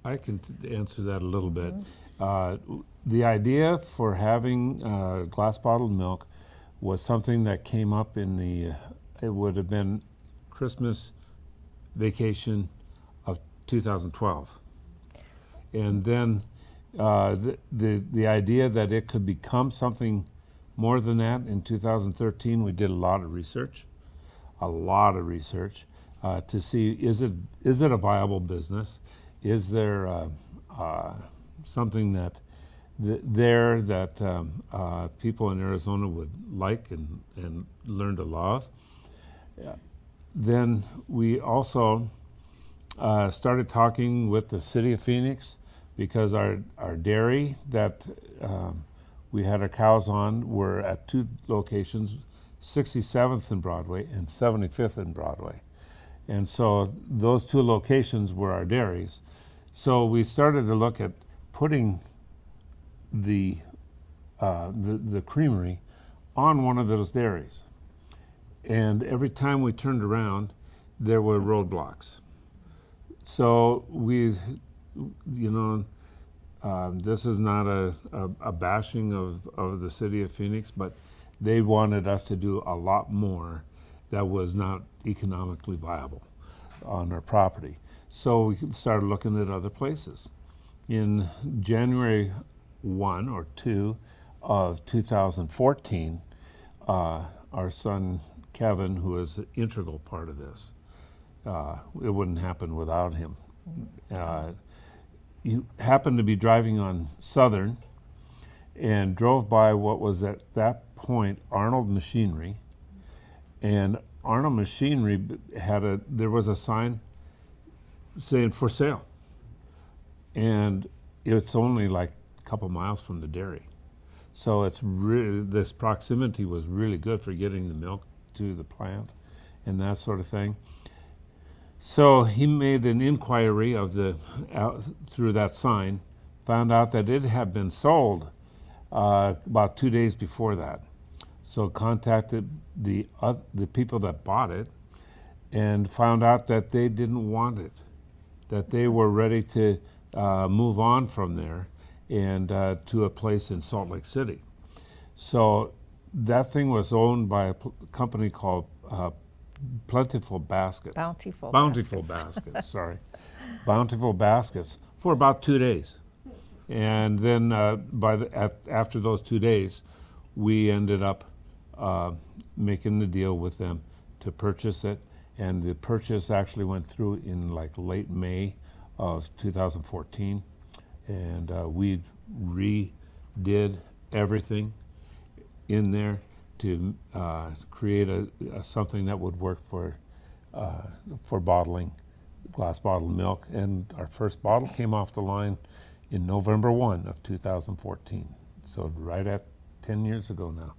I can answer that a little bit. The idea for having glass bottled milk was something that came up in it would have been Christmas vacation of 2012. And then the idea that it could become something more than that in 2013, we did a lot of research to see is it a viable business? Is there something that people in Arizona would like and learn to love? Then we also started talking with the city of Phoenix, because our dairy that we had our cows on were at two locations, 67th and Broadway and 75th and Broadway. And so those two locations were our dairies. So we started to look at putting the creamery on one of those dairies. And every time we turned around, there were roadblocks. So this is not a bashing of the city of Phoenix, but they wanted us to do a lot more that was not economically viable on our property. So we started looking at other places. In January 1 or 2 of 2014, our son Kevin, who is an integral part of this, it wouldn't happen without him. He happened to be driving on Southern and drove by what was at that point Arnold Machinery, and Arnold Machinery there was a sign saying for sale, and it's only like a couple miles from the dairy, so it's really, this proximity was really good for getting the milk to the plant and that sort of thing. So he made an inquiry through that sign, found out that it had been sold about 2 days before that. So contacted the people that bought it and found out that they didn't want it, that they were ready to move on from there and to a place in Salt Lake City. So that thing was owned by a company called Bountiful Baskets, sorry. Bountiful Baskets for about 2 days. And then after those 2 days, we ended up making the deal with them to purchase it. And the purchase actually went through in like late May of 2014. And we redid everything in there to create something that would work for bottling glass bottled milk. And our first bottle came off the line in November 1 of 2014. So right at 10 years ago now.